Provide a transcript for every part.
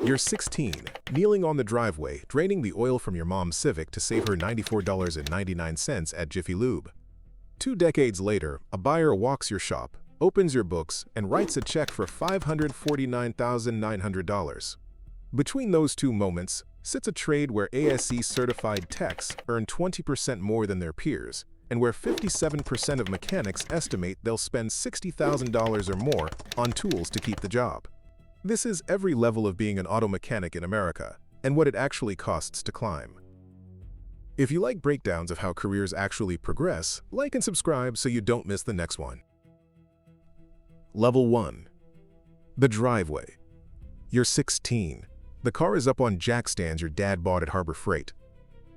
You're 16, kneeling on the driveway, draining the oil from your mom's Civic to save her $94.99 at Jiffy Lube. 2 decades later, a buyer walks your shop, opens your books, and writes a check for $549,900. Between those two moments sits a trade where ASE certified techs earn 20% more than their peers, and where 57% of mechanics estimate they'll spend $60,000 or more on tools to keep the job. This is every level of being an auto mechanic in America, and what it actually costs to climb. If you like breakdowns of how careers actually progress, like and subscribe so you don't miss the next one. Level 1. The driveway. You're 16. The car is up on jack stands your dad bought at Harbor Freight.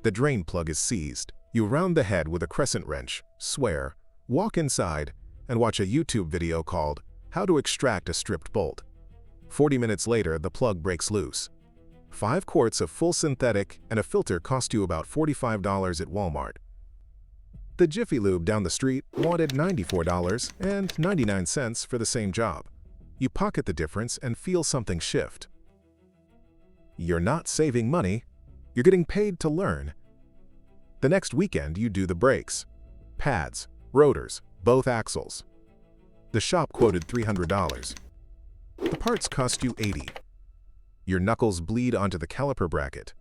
The drain plug is seized. You round the head with a crescent wrench, swear, walk inside, and watch a YouTube video called How to Extract a Stripped Bolt. 40 minutes later, the plug breaks loose. 5 quarts of full synthetic and a filter cost you about $45 at Walmart. The Jiffy Lube down the street wanted $94.99 for the same job. You pocket the difference and feel something shift. You're not saving money, you're getting paid to learn. The next weekend, you do the brakes, pads, rotors, both axles. The shop quoted $300. The parts cost you $80. Your knuckles bleed onto the caliper bracket.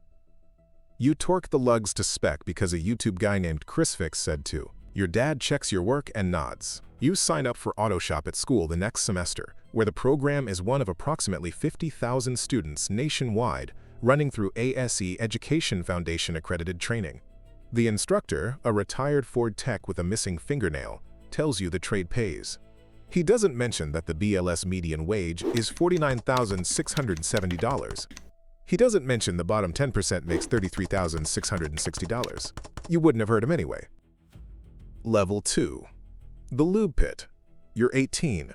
You torque the lugs to spec because a YouTube guy named ChrisFix said to. Your dad checks your work and nods. You sign up for auto shop at school the next semester, where the program is one of approximately 50,000 students nationwide running through ASE Education Foundation accredited training. The instructor, a retired Ford tech with a missing fingernail, tells you the trade pays. He doesn't mention that the BLS median wage is $49,670. He doesn't mention the bottom 10% makes $33,660. You wouldn't have heard him anyway. Level 2. The lube pit. You're 18.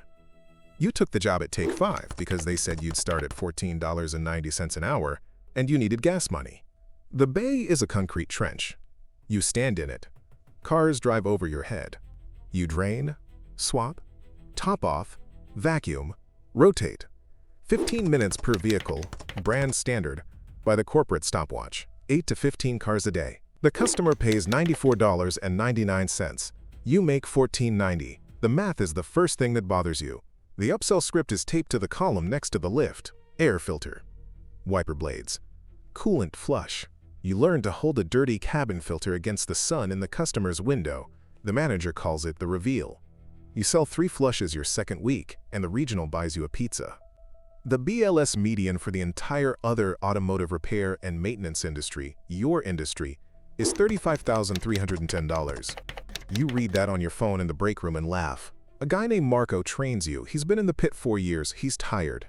You took the job at Take 5 because they said you'd start at $14.90 an hour and you needed gas money. The bay is a concrete trench. You stand in it. Cars drive over your head. You drain, swap, top off, vacuum, rotate. 15 minutes per vehicle, brand standard, by the corporate stopwatch. 8 to 15 cars a day. The customer pays $94.99. You make $14.90. The math is the first thing that bothers you. The upsell script is taped to the column next to the lift. Air filter, wiper blades, coolant flush. You learn to hold a dirty cabin filter against the sun in the customer's window. The manager calls it the reveal. You sell 3 flushes your second week, and the regional buys you a pizza. The BLS median for the entire other automotive repair and maintenance industry, your industry, is $35,310. You read that on your phone in the break room and laugh. A guy named Marco trains you. He's been in the pit 4 years. He's tired.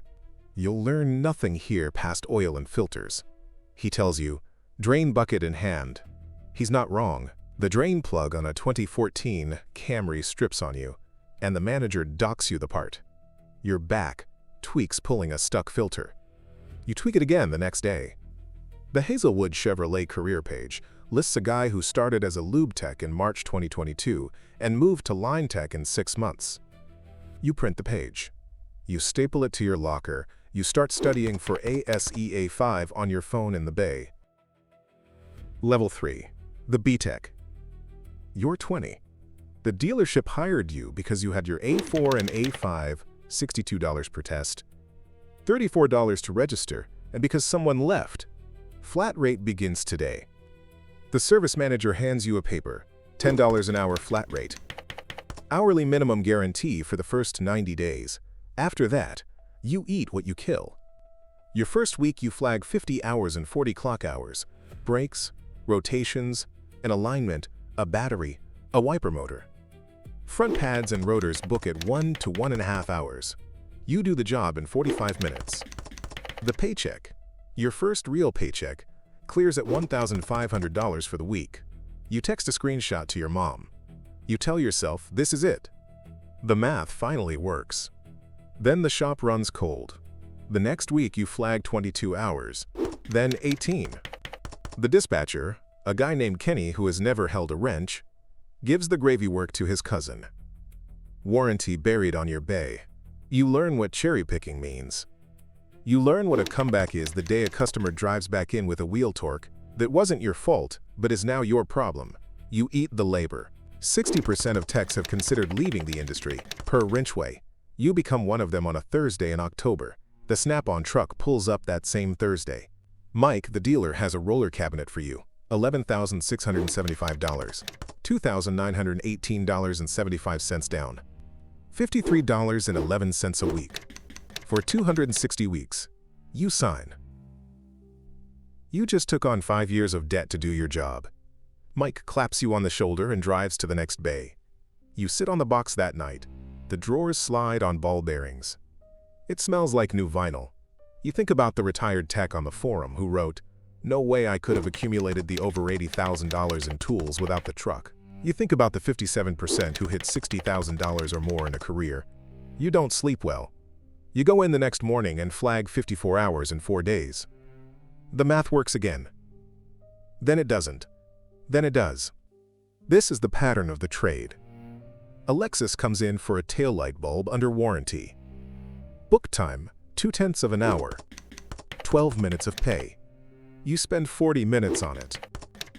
You'll learn nothing here past oil and filters. He tells you, drain bucket in hand. He's not wrong. The drain plug on a 2014 Camry strips on you, and the manager docks you the part. Your back tweaks pulling a stuck filter. You tweak it again the next day. The Hazelwood Chevrolet career page lists a guy who started as a lube tech in March 2022 and moved to line tech in 6 months. You print the page. You staple it to your locker. You start studying for ASE 5 on your phone in the bay. Level 3. The B-Tech. You're 20. The dealership hired you because you had your A4 and A5, $62 per test, $34 to register, and because someone left. Flat rate begins today. The service manager hands you a paper, $10 an hour flat rate. Hourly minimum guarantee for the first 90 days. After that, you eat what you kill. Your first week you flag 50 hours and 40 clock hours, brakes, rotations, an alignment, a battery, a wiper motor. Front pads and rotors book at 1 to 1.5 hours. You do the job in 45 minutes. The paycheck. Your first real paycheck clears at $1,500 for the week. You text a screenshot to your mom. You tell yourself this is it. The math finally works. Then the shop runs cold. The next week you flag 22 hours, then 18. The dispatcher, a guy named Kenny who has never held a wrench, gives the gravy work to his cousin. Warranty buried on your bay. You learn what cherry picking means. You learn what a comeback is the day a customer drives back in with a wheel torque that wasn't your fault, but is now your problem. You eat the labor. 60% of techs have considered leaving the industry, per Wrenchway. You become one of them on a Thursday in October. The Snap-on truck pulls up that same Thursday. Mike, the dealer, has a roller cabinet for you. $11,675. $2,918.75 down. $53.11 a week. For 260 weeks. You sign. You just took on 5 years of debt to do your job. Mike claps you on the shoulder and drives to the next bay. You sit on the box that night. The drawers slide on ball bearings. It smells like new vinyl. You think about the retired tech on the forum who wrote, "No way I could have accumulated the over $80,000 in tools without the truck." You think about the 57% who hit $60,000 or more in a career. You don't sleep well. You go in the next morning and flag 54 hours in 4 days. The math works again. Then it doesn't. Then it does. This is the pattern of the trade. Alexis comes in for a taillight bulb under warranty. Book time, 0.2 of an hour. 12 minutes of pay. You spend 40 minutes on it.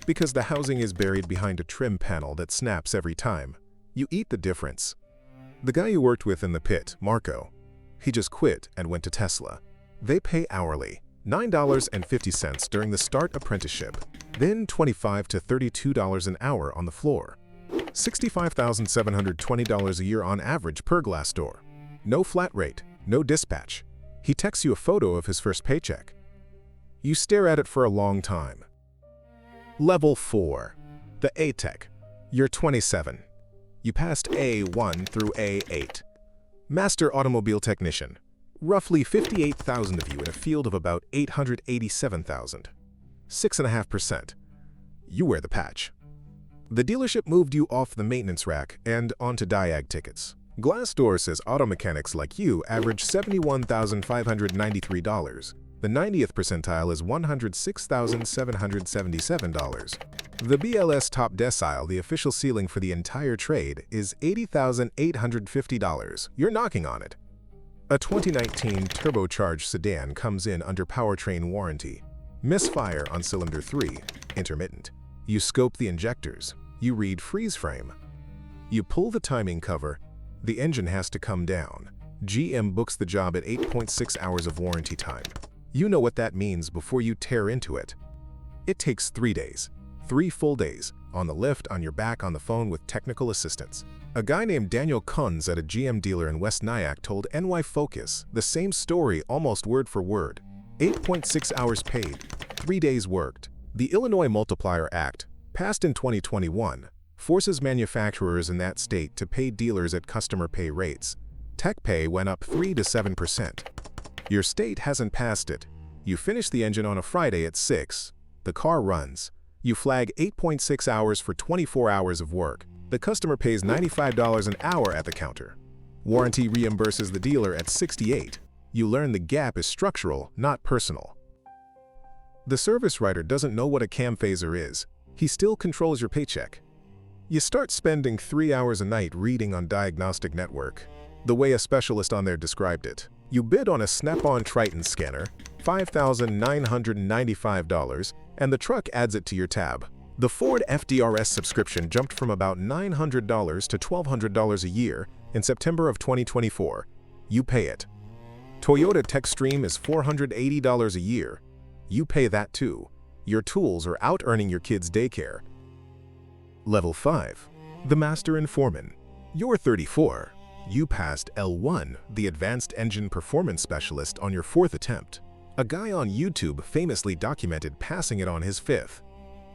Because the housing is buried behind a trim panel that snaps every time. You eat the difference. The guy you worked with in the pit, Marco, he just quit and went to Tesla. They pay hourly, $9.50 during the start apprenticeship, then $25 to $32 an hour on the floor. $65,720 a year on average per Glassdoor. No flat rate, no dispatch. He texts you a photo of his first paycheck. You stare at it for a long time. Level 4. The A-Tech. You're 27. You passed A1 through A8. Master Automobile Technician. Roughly 58,000 of you in a field of about 887,000. 6.5%. You wear the patch. The dealership moved you off the maintenance rack and onto Diag tickets. Glassdoor says auto mechanics like you average $71,593. The 90th percentile is $106,777. The BLS top decile, the official ceiling for the entire trade, is $80,850. You're knocking on it. A 2019 turbocharged sedan comes in under powertrain warranty. Misfire on cylinder 3, intermittent. You scope the injectors. You read freeze frame. You pull the timing cover. The engine has to come down. GM books the job at 8.6 hours of warranty time. You know what that means before you tear into it. It takes 3 days, 3 full days, on the lift, on your back, on the phone with technical assistance. A guy named Daniel Kunz at a GM dealer in West Nyack told NY Focus the same story almost word for word. 8.6 hours paid, 3 days worked. The Illinois Multiplier Act, passed in 2021, forces manufacturers in that state to pay dealers at customer pay rates. Tech pay went up 3 to 7%. Your state hasn't passed it. You finish the engine on a Friday at 6. The car runs. You flag 8.6 hours for 24 hours of work. The customer pays $95 an hour at the counter. Warranty reimburses the dealer at $68. You learn the gap is structural, not personal. The service writer doesn't know what a cam phaser is. He still controls your paycheck. You start spending 3 hours a night reading on Diagnostic Network, the way a specialist on there described it. You bid on a Snap-on Triton scanner, $5,995, and the truck adds it to your tab. The Ford FDRS subscription jumped from about $900 to $1,200 a year in September of 2024. You pay it. Toyota TechStream is $480 a year. You pay that too. Your tools are out-earning your kids' daycare. Level 5. The Master and Foreman. You're 34. You passed L1, the Advanced Engine Performance Specialist, on your 4th attempt. A guy on YouTube famously documented passing it on his 5th.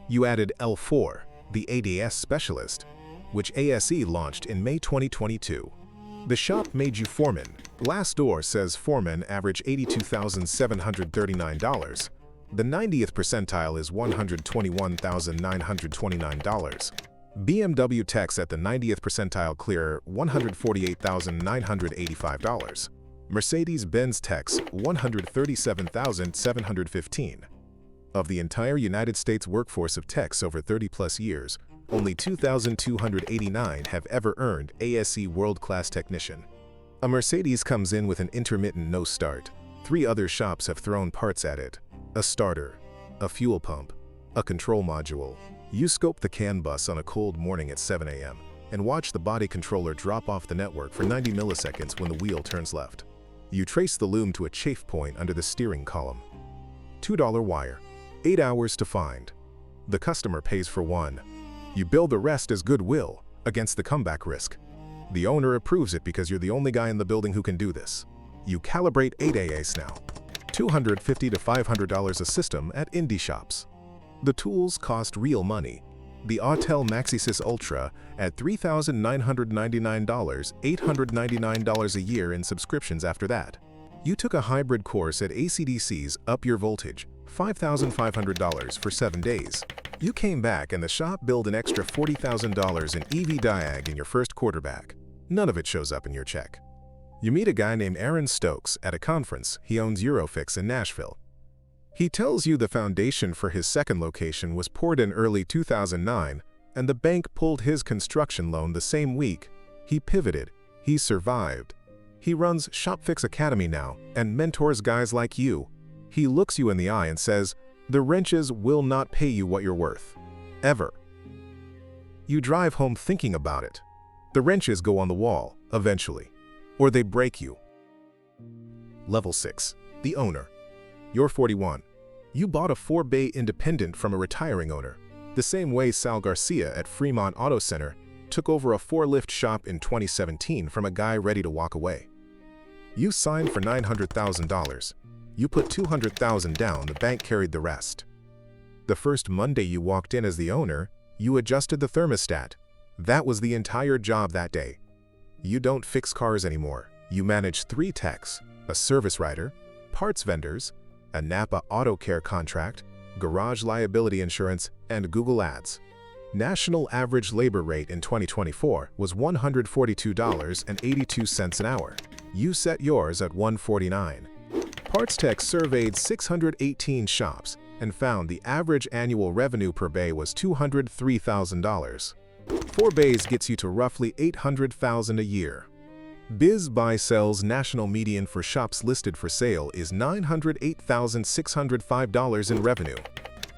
You added L4, the ADS Specialist, which ASE launched in May 2022. The shop made you Foreman. Glassdoor says Foreman average $82,739. The 90th percentile is $121,929. BMW techs at the 90th percentile clear $148,985. Mercedes-Benz techs $137,715. Of the entire United States workforce of techs over 30-plus years, only 2,289 have ever earned ASE World Class Technician. A Mercedes comes in with an intermittent no start. 3 other shops have thrown parts at it: a starter, a fuel pump, a control module. You scope the CAN bus on a cold morning at 7 a.m. and watch the body controller drop off the network for 90 milliseconds when the wheel turns left. You trace the loom to a chafe point under the steering column. $2 wire, 8 hours to find. The customer pays for 1. You bill the rest as goodwill against the comeback risk. The owner approves it because you're the only guy in the building who can do this. You calibrate 8 ASE now. $250 to $500 a system at indie shops. The tools cost real money. The Autel MaxiSys Ultra at $3,999, $899 a year in subscriptions after that. You took a hybrid course at ACDC's Up Your Voltage, $5,500 for 7 days. You came back and the shop billed an extra $40,000 in EV Diag in your first quarterback. None of it shows up in your check. You meet a guy named Aaron Stokes at a conference. He owns Eurofix in Nashville. He tells you the foundation for his second location was poured in early 2009, and the bank pulled his construction loan the same week. He pivoted. He survived. He runs ShopFix Academy now and mentors guys like you. He looks you in the eye and says, "The wrenches will not pay you what you're worth. Ever." You drive home thinking about it. The wrenches go on the wall, eventually. Or they break you. Level 6. The owner. You're 41. You bought a 4-bay independent from a retiring owner, the same way Sal Garcia at Fremont Auto Center took over a 4-lift shop in 2017 from a guy ready to walk away. You signed for $900,000. You put $200,000 down, the bank carried the rest. The first Monday you walked in as the owner, you adjusted the thermostat. That was the entire job that day. You don't fix cars anymore. You manage 3 techs, a service writer, parts vendors, a Napa Auto Care contract, garage liability insurance, and Google Ads. National average labor rate in 2024 was $142.82 an hour. You set yours at $149. Parts Tech surveyed 618 shops and found the average annual revenue per bay was $203,000. 4 bays gets you to roughly $800,000 a year. BizBuySell's national median for shops listed for sale is $908,605 in revenue.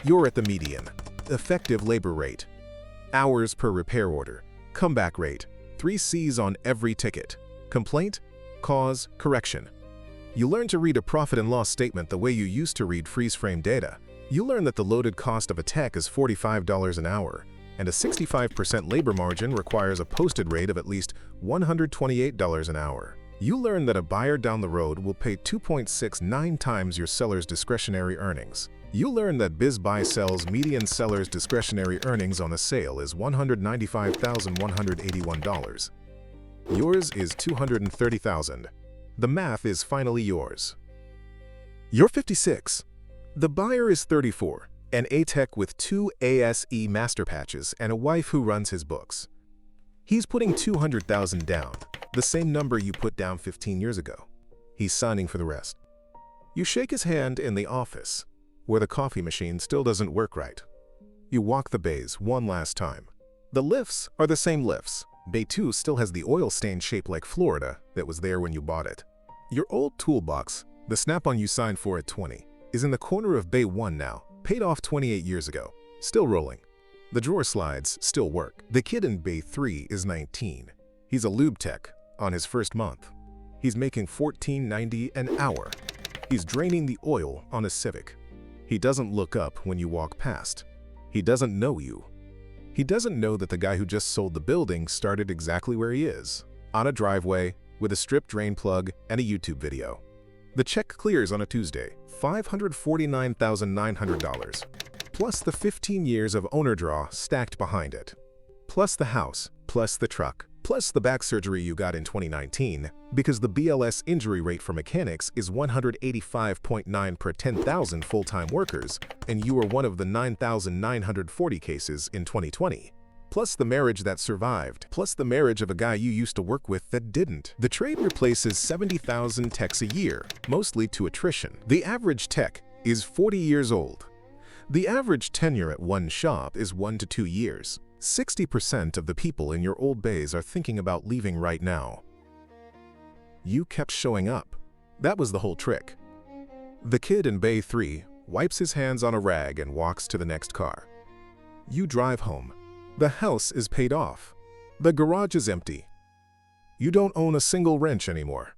You're at the median. Effective labor rate. Hours per repair order. Comeback rate. 3 C's on every ticket. Complaint, cause, correction. You learn to read a profit and loss statement the way you used to read freeze-frame data. You learn that the loaded cost of a tech is $45 an hour, and a 65% labor margin requires a posted rate of at least $128 an hour. You learn that a buyer down the road will pay 2.69 times your seller's discretionary earnings. You learn that BizBuySell's median seller's discretionary earnings on a sale is $195,181. Yours is $230,000. The math is finally yours. You're 56. The buyer is 34. An A-Tech with 2 ASE Master patches and a wife who runs his books. He's putting $200,000 down, the same number you put down 15 years ago. He's signing for the rest. You shake his hand in the office, where the coffee machine still doesn't work right. You walk the bays one last time. The lifts are the same lifts. Bay 2 still has the oil stain shaped like Florida that was there when you bought it. Your old toolbox, the Snap-on you signed for at 20, is in the corner of Bay 1 now. Paid off 28 years ago, still rolling. The drawer slides still work. The kid in Bay 3 is 19. He's a lube tech on his first month. He's making $14.90 an hour. He's draining the oil on a Civic. He doesn't look up when you walk past. He doesn't know you. He doesn't know that the guy who just sold the building started exactly where he is, on a driveway with a strip drain plug and a YouTube video. The check clears on a Tuesday, $549,900, plus the 15 years of owner draw stacked behind it, plus the house, plus the truck, plus the back surgery you got in 2019, because the BLS injury rate for mechanics is 185.9 per 10,000 full-time workers, and you were one of the 9,940 cases in 2020. Plus the marriage that survived, plus the marriage of a guy you used to work with that didn't. The trade replaces 70,000 techs a year, mostly to attrition. The average tech is 40 years old. The average tenure at one shop is 1 to 2 years. 60% of the people in your old bays are thinking about leaving right now. You kept showing up. That was the whole trick. The kid in Bay 3 wipes his hands on a rag and walks to the next car. You drive home. The house is paid off. The garage is empty. You don't own a single wrench anymore.